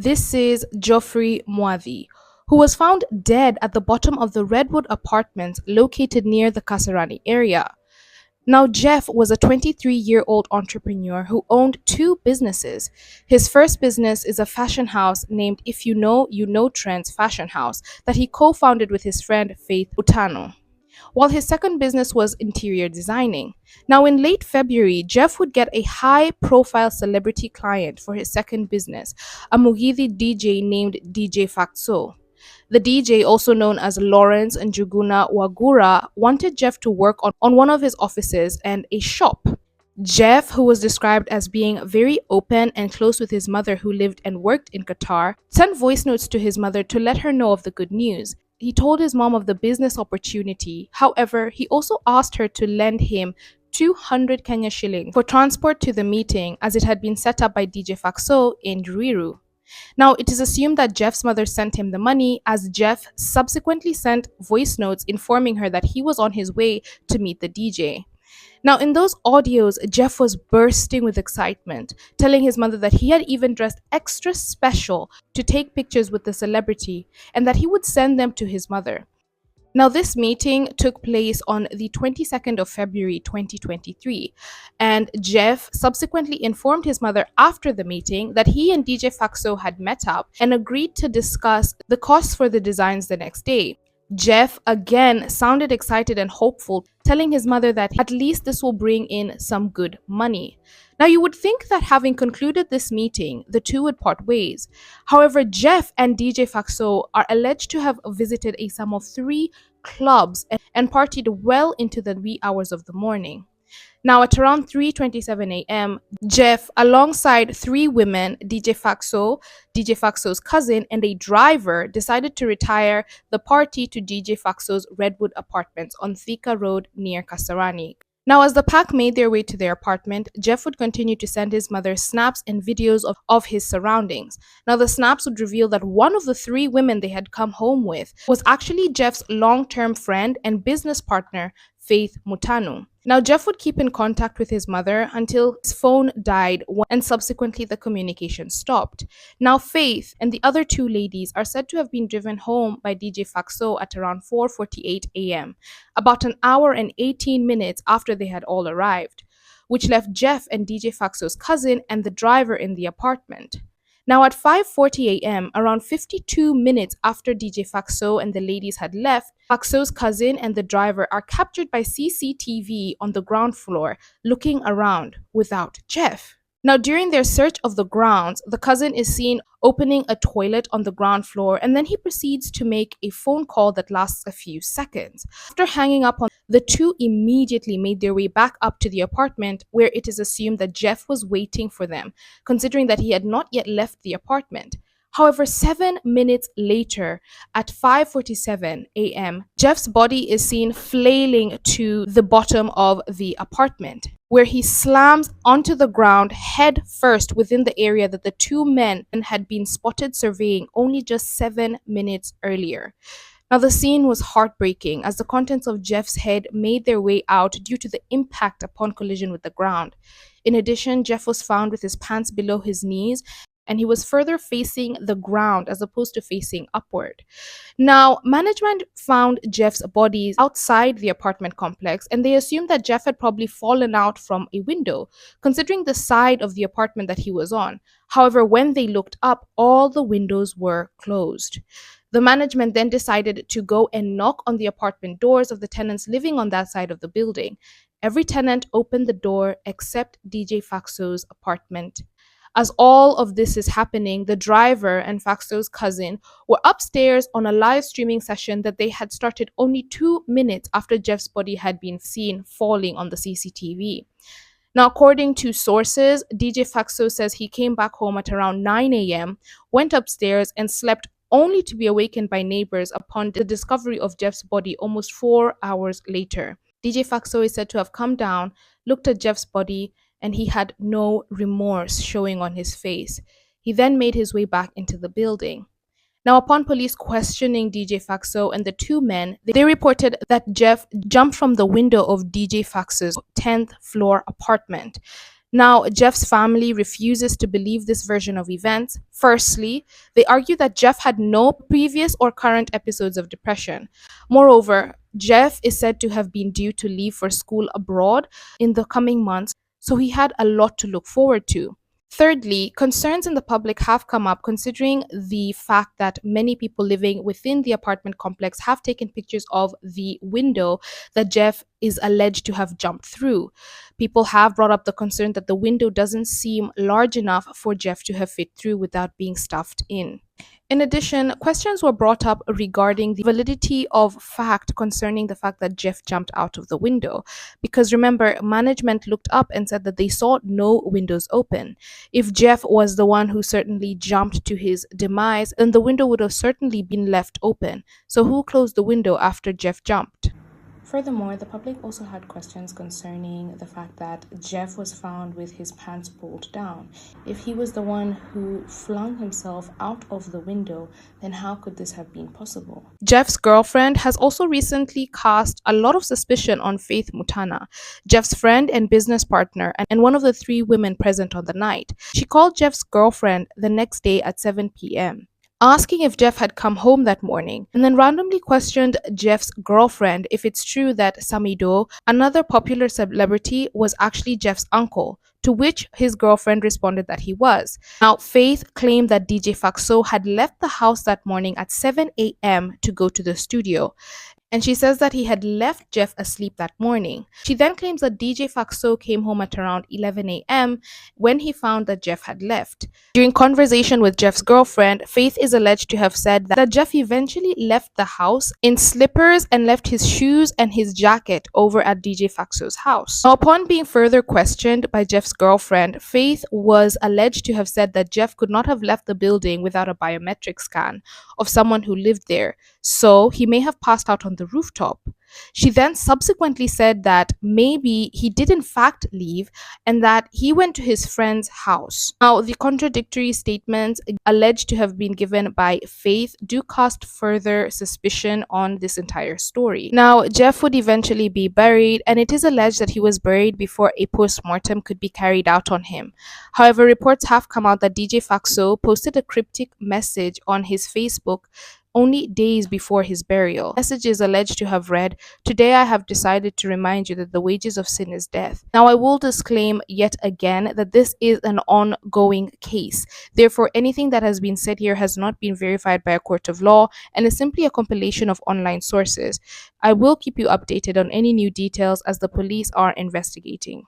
This is Geoffrey Mwadhi, who was found dead at the bottom of the Redwood Apartments located near the Kasarani area. Now, Jeff was a 23-year-old entrepreneur who owned two businesses. His first business is a fashion house named If You Know, You Know Trends Fashion House that he co founded with his friend Faith Utano, while his second business was interior designing. Now, in late February, Jeff would get a high profile celebrity client for his second business, a Mugithi DJ named DJ Factso. The DJ, also known as Lawrence Njuguna Wagura, wanted Jeff to work on one of his offices and a shop. Jeff, who was described as being very open and close with his mother who lived and worked in Qatar, sent voice notes to his mother to let her know of the good news. He told his mom of the business opportunity. However, he also asked her to lend him 200 Kenya shillings for transport to the meeting as it had been set up by DJ Faxo in Ruiru. Now, it is assumed that Jeff's mother sent him the money, as Jeff subsequently sent voice notes informing her that he was on his way to meet the DJ. Now, in those audios, Jeff was bursting with excitement, telling his mother that he had even dressed extra special to take pictures with the celebrity and that he would send them to his mother. Now, this meeting took place on the 22nd of February 2023, and Jeff subsequently informed his mother after the meeting that he and DJ Faxo had met up and agreed to discuss the costs for the designs the next day. Jeff again sounded excited and hopeful, telling his mother that at least this will bring in some good money. Now, you would think that having concluded this meeting, the two would part ways. However, Jeff and DJ Faxo are alleged to have visited a sum of 3 clubs and partied well into the wee hours of the morning. Now, at around 3:27 a.m., Jeff, alongside 3 women, DJ Faxo's cousin, and a driver, decided to retire the party to DJ Faxo's Redwood Apartments on Thika Road near Kasarani. Now, as the pack made their way to their apartment, Jeff would continue to send his mother snaps and videos of his surroundings. Now, the snaps would reveal that one of the 3 women they had come home with was actually Jeff's long-term friend and business partner, Faith Mutanu. Now, Jeff would keep in contact with his mother until his phone died and subsequently the communication stopped. Now, Faith and the other 2 ladies are said to have been driven home by DJ Faxo at around 4:48 a.m., about an hour and 18 minutes after they had all arrived, which left Jeff and DJ Faxo's cousin and the driver in the apartment. Now, at 5:40 a.m., around 52 minutes after DJ Faxo and the ladies had left, Faxo's cousin and the driver are captured by CCTV on the ground floor, looking around without Jeff. Now, during their search of the grounds, the cousin is seen opening a toilet on the ground floor, and then he proceeds to make a phone call that lasts a few seconds. After hanging up on the 2 immediately made their way back up to the apartment, where it is assumed that Jeff was waiting for them, considering that he had not yet left the apartment. However, 7 minutes later, at 5:47 a.m., Jeff's body is seen flailing to the bottom of the apartment, where he slams onto the ground head first within the area that the 2 men had been spotted surveying only just 7 minutes earlier. Now, the scene was heartbreaking as the contents of Jeff's head made their way out due to the impact upon collision with the ground. In addition, Jeff was found with his pants below his knees, and he was further facing the ground as opposed to facing upward. Now, management found Jeff's body outside the apartment complex, and they assumed that Jeff had probably fallen out from a window, considering the side of the apartment that he was on. However, when they looked up, all the windows were closed. The management then decided to go and knock on the apartment doors of the tenants living on that side of the building. Every tenant opened the door except DJ Faxo's apartment. As all of this is happening, the driver and Faxo's cousin were upstairs on a live streaming session that they had started only 2 minutes after Jeff's body had been seen falling on the CCTV. Now, according to sources, DJ Faxo says he came back home at around 9 a.m., went upstairs and slept only to be awakened by neighbors upon the discovery of Jeff's body almost 4 hours later. DJ Faxo is said to have come down, looked at Jeff's body, and he had no remorse showing on his face. He then made his way back into the building. Now, upon police questioning DJ Faxo and the 2 men, they reported that Jeff jumped from the window of DJ Faxo's 10th floor apartment. Now, Jeff's family refuses to believe this version of events. Firstly, they argue that Jeff had no previous or current episodes of depression. Moreover, Jeff is said to have been due to leave for school abroad in the coming months, so he had a lot to look forward to. Thirdly, concerns in the public have come up considering the fact that many people living within the apartment complex have taken pictures of the window that Jeff is alleged to have jumped through. People have brought up the concern that the window doesn't seem large enough for Jeff to have fit through without being stuffed in. In addition, questions were brought up regarding the validity of fact concerning the fact that Jeff jumped out of the window. Because remember, management looked up and said that they saw no windows open. If Jeff was the one who certainly jumped to his demise, then the window would have certainly been left open. So who closed the window after Jeff jumped? Furthermore, the public also had questions concerning the fact that Jeff was found with his pants pulled down. If he was the one who flung himself out of the window, then how could this have been possible? Jeff's girlfriend has also recently cast a lot of suspicion on Faith Mutana, Jeff's friend and business partner, and one of the three women present on the night. She called Jeff's girlfriend the next day at 7 p.m. asking if Jeff had come home that morning, and then randomly questioned Jeff's girlfriend if it's true that Samido, another popular celebrity, was actually Jeff's uncle, to which his girlfriend responded that he was. Now, Faith claimed that DJ Faxo had left the house that morning at 7 a.m. to go to the studio, and she says that he had left Jeff asleep that morning. She then claims that DJ Faxo came home at around 11 a.m. when he found that Jeff had left. During conversation with Jeff's girlfriend, Faith is alleged to have said that Jeff eventually left the house in slippers and left his shoes and his jacket over at DJ Faxo's house. Now, upon being further questioned by Jeff's girlfriend, Faith was alleged to have said that Jeff could not have left the building without a biometric scan of someone who lived there, so he may have passed out on the rooftop. She then subsequently said that maybe he did in fact leave and that he went to his friend's house. Now, the contradictory statements alleged to have been given by Faith do cast further suspicion on this entire story. Now, Jeff would eventually be buried, and it is alleged that he was buried before a post-mortem could be carried out on him. However, reports have come out that DJ Faxo posted a cryptic message on his Facebook only days before his burial. The message is alleged to have read, "Today I have decided to remind you that the wages of sin is death." Now, I will disclaim yet again that this is an ongoing case. Therefore, anything that has been said here has not been verified by a court of law and is simply a compilation of online sources. I will keep you updated on any new details as the police are investigating.